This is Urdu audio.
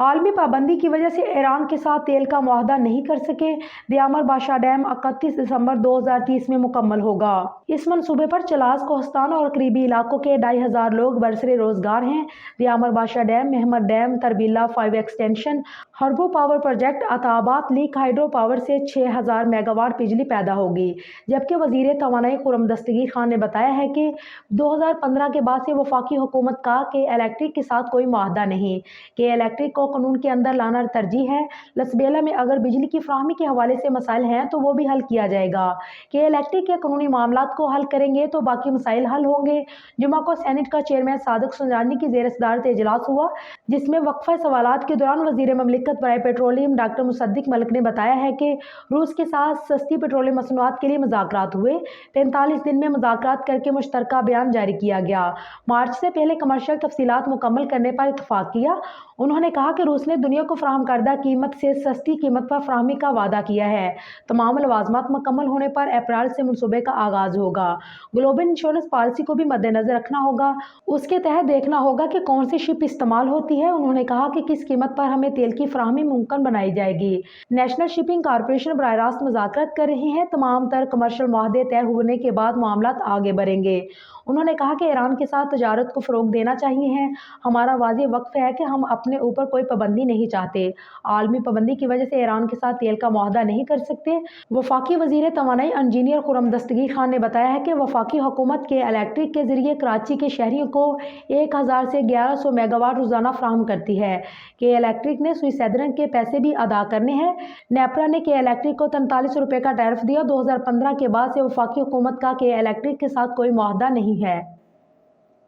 عالمی پابندی کی وجہ سے ایران کے ساتھ تیل کا معاہدہ نہیں کر سکے۔ دیامر باشا ڈیم 31 دسمبر 2030 میں مکمل ہوگا۔ اس منصوبے پر چلاس، کوہستان اور قریبی علاقوں کے 2500 لوگ برسر روزگار ہیں۔ Diamer Bhasha dam, Mohmand dam, Tarbela 5 extension, Harpo power project, Attabad leak hydro power سے 6000 میگا واٹ بجلی پیدا ہوگی، جبکہ وزیر توانائی خرم دستگیر خان نے بتایا ہے کہ 2015 کے بعد سے وفاقی حکومت کا کے الیکٹرک کے ساتھ کوئی معاہدہ نہیں۔ کے الیکٹرک کو قانون کے اندر لانا ترجیح ہے۔ لسبیلا میں اگر بجلی کی فراہمی کے حوالے سے مسائل ہیں تو وہ بھی حل کیا جائے گا۔ کے الیکٹرک کے قانونی معاملات کو حل کریں گے تو باقی مسائل حل ہوں گے۔ جمعہ کو سینٹ کا چیئرمین صادق سنجانی کی زیر صدارت اجلاس ہوا، جس میں وقفہ سوالات کے دوران وزیر مملکت برائے پیٹرولیم ڈاکٹر مصدق ملک نے بتایا ہے کہ روس کے ساتھ سستی پیٹرولیم مصنوعات کے لیے مذاکرات ہوئے۔ 45 دن میں مذاکرات کر کے مشترکہ بیان جاری کیا گیا۔ مارچ سے پہلے کمرشل تفصیلات مکمل کرنے پر اتفاق کیا۔ انہوں نے کہا کہ روس نے دنیا کو فراہم کردہ قیمت سے سستی قیمت پر فراہمی کا وعدہ کیا ہے۔ تمام لوازمات مکمل ہونے پر اپریل سے منصوبے کا آغاز ہوگا۔ گلوبل انشورنس پالیسی کو بھی مد نظر رکھنا ہوگا۔ اس کے تحت دیکھنا ہوگا کہ کون سی شپ استعمال ہوتی ہے۔ انہوں نے کہا کہ کس قیمت پر ہمیں تیل کی فراہمی ممکن بنائی جائے گی۔ نیشنل شپنگ کارپوریشن براہ راست مذاکرات کر رہی ہے۔ تمام تر کمرشل معاہدے طے ہونے کے بعد معاملات آگے بڑھیں گے۔ انہوں نے کہا کہ ایران کے ساتھ تجارت کو فروغ دینا چاہیے۔ ہمارا واضح وقف ہے کہ ہم اپنے اوپر کوئی پابندی نہیں چاہتے۔ عالمی پابندی کی وجہ سے ایران کے ساتھ تیل کا معاہدہ نہیں کر سکتے۔ وفاقی وزیر توانائی انجینئر خرم دستگیر خان نے بتایا ہے کہ وفاقی حکومت کے الیکٹرک کے ذریعے کراچی کے شہریوں کو 1000 سے 1100 میگا واٹ روزانہ فراہم کرتی ہے۔ کے الیکٹرک نے سوئی سیدرن کے پیسے بھی ادا کرنے ہیں۔ نیپرا نے کے الیکٹرک کو 43 روپے کا ٹیرف دیا۔ 2015 کے بعد سے وفاقی حکومت کا کے الیکٹرک کے ساتھ کوئی معاہدہ نہیں ہے۔